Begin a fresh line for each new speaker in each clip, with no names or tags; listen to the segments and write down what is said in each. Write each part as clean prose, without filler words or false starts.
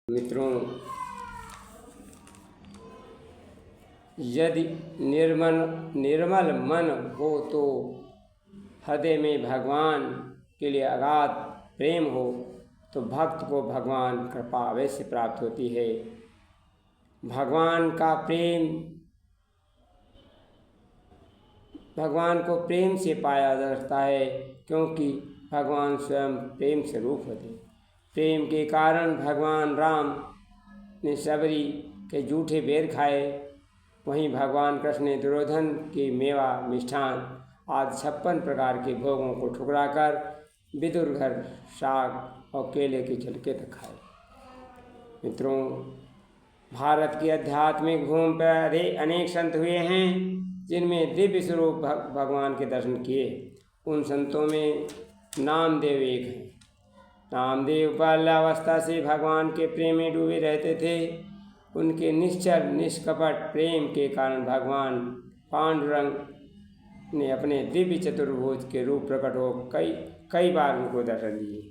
मित्रों, यदि निर्मल मन हो तो हृदय में भगवान के लिए अगाध प्रेम हो तो भक्त को भगवान कृपा अवश्य प्राप्त होती है। भगवान को प्रेम से पाया जा सकता है, क्योंकि भगवान स्वयं प्रेम स्वरूप होते हैं। प्रेम के कारण भगवान राम ने सबरी के जूठे बेर खाए, वहीं भगवान कृष्ण ने दुर्योधन के मेवा मिष्ठान आदि 56 प्रकार के भोगों को ठुकराकर विदुर घर साग और केले के छिलके तक खाए। मित्रों, भारत की आध्यात्मिक भूमि पर अनेक संत हुए हैं जिनमें दिव्य स्वरूप भगवान के दर्शन किए। उन संतों में नामदेव एक हैं। नामदेव बाल्यावस्था से भगवान के प्रेम में डूबे रहते थे। उनके निश्चल निष्कपट प्रेम के कारण भगवान पांडुरंग ने अपने दिव्य चतुर्भुज के रूप प्रकट हो कई बार उनको दर्शन दिए।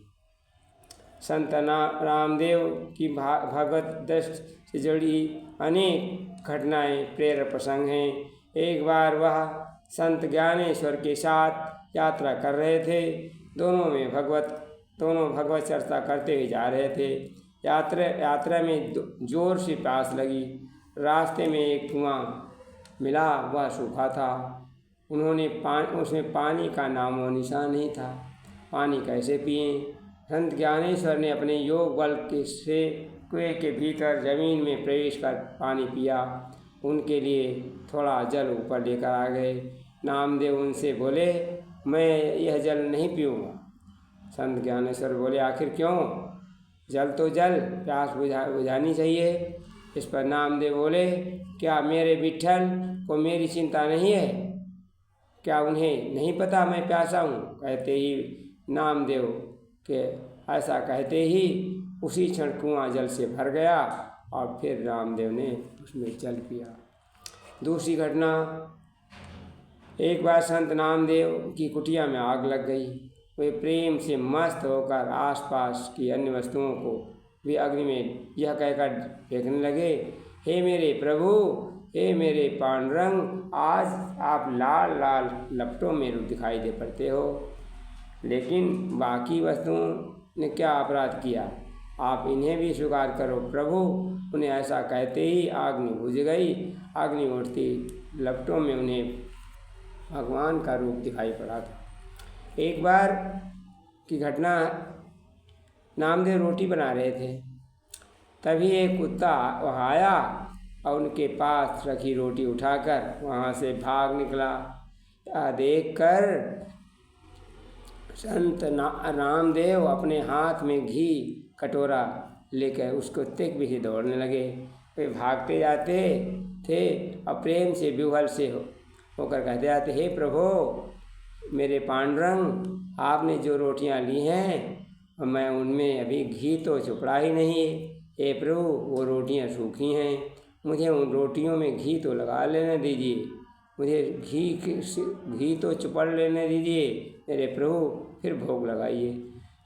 संत रामदेव की भगवत दृष्टि से जुड़ी अनेक घटनाएं प्रेरक प्रसंग हैं। एक बार वह संत ज्ञानेश्वर के साथ यात्रा कर रहे थे। दोनों भगवत चर्चा करते हुए जा रहे थे। यात्रा में जोर से प्यास लगी। रास्ते में एक कुआं मिला, वह सूखा था। उसमें पानी का नामो निशान नहीं था। पानी कैसे पिए? संत ज्ञानेश्वर ने अपने योग बल से कुएं के भीतर जमीन में प्रवेश कर पानी पिया। उनके लिए थोड़ा जल ऊपर लेकर आ गए। नामदेव उनसे बोले, मैं यह जल नहीं पीऊँगा। संत ज्ञानेश्वर बोले, आखिर क्यों? जल तो जल, प्यास बुझानी चाहिए। इस पर नामदेव बोले, क्या मेरे विट्ठल को मेरी चिंता नहीं है? क्या उन्हें नहीं पता मैं प्यासा हूँ? कहते ही नामदेव के ऐसा कहते ही उसी क्षण कुआं जल से भर गया और फिर नामदेव ने उसमें जल पिया। दूसरी घटना, एक बार संत नामदेव की कुटिया में आग लग गई। वे प्रेम से मस्त होकर आसपास की अन्य वस्तुओं को भी अग्नि में यह कहकर फेंकने लगे, हे मेरे प्रभु, हे मेरे पांडुरंग, आज आप लाल लाल लपटों में दिखाई दे पड़ते हो, लेकिन बाकी वस्तुओं ने क्या अपराध किया? आप इन्हें भी स्वीकार करो प्रभु। उन्हें ऐसा कहते ही अग्नि बुझ गई। अग्नि उठती लपटों में उन्हें भगवान का रूप दिखाई पड़ा था। एक बार की घटना, नामदेव रोटी बना रहे थे, तभी एक कुत्ता वहाँ आया और उनके पास रखी रोटी उठाकर वहाँ से भाग निकला। यह देखकर संत रामदेव अपने हाथ में घी कटोरा लेकर उस कुत्ते के पीछे दौड़ने लगे। वे भागते जाते थे और प्रेम से विह्वल से होकर कहते जाते, हे प्रभु मेरे पांडुरंग, आपने जो रोटियां ली हैं मैं उनमें अभी घी तो चुपड़ा ही नहीं है। हे प्रभु, वो रोटियां सूखी हैं, मुझे उन रोटियों में घी तो लगा लेने दीजिए, मुझे घी तो चुपड़ लेने दीजिए मेरे प्रभु, फिर भोग लगाइए।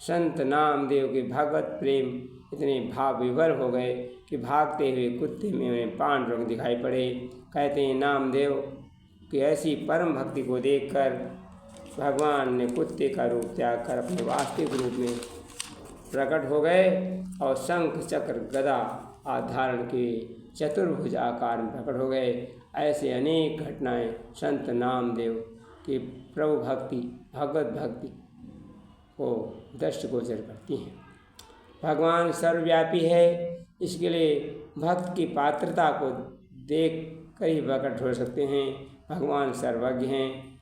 संत नामदेव के भगवत प्रेम इतने भाव विभोर हो गए कि भागते हुए कुत्ते में उन्हें पांडुरंग दिखाई पड़े। कहते हैं नामदेव कि ऐसी परम भक्ति को देखकर भगवान ने कुत्ते का रूप त्याग कर अपने वास्तविक रूप में प्रकट हो गए और शंख चक्र गदा धारण के चतुर्भुज आकार में प्रकट हो गए। ऐसे अनेक घटनाएं संत नामदेव की प्रभु भक्ति, भगवत भक्ति को दृष्टिगोचर करती हैं। भगवान सर्वव्यापी है, इसके लिए भक्त की पात्रता को देख कर ही प्रकट हो सकते हैं। भगवान सर्वज्ञ हैं।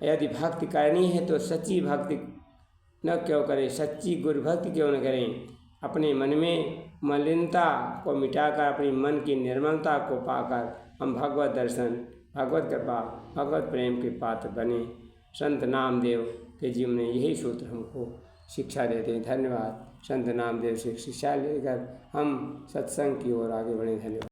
यदि भक्ति करनी है तो सच्ची भक्ति न क्यों करें, सच्ची गुरु भक्ति क्यों न करें? अपने मन में मलिनता को मिटाकर अपनी मन की निर्मलता को पाकर हम भगवत दर्शन, भगवत कृपा, भगवत प्रेम के पात्र बने। संत नामदेव के जीवन में यही सूत्र हमको शिक्षा देते हैं। धन्यवाद। संत नामदेव से शिक्षा लेकर हम सत्संग की ओर आगे बढ़े। धन्यवाद।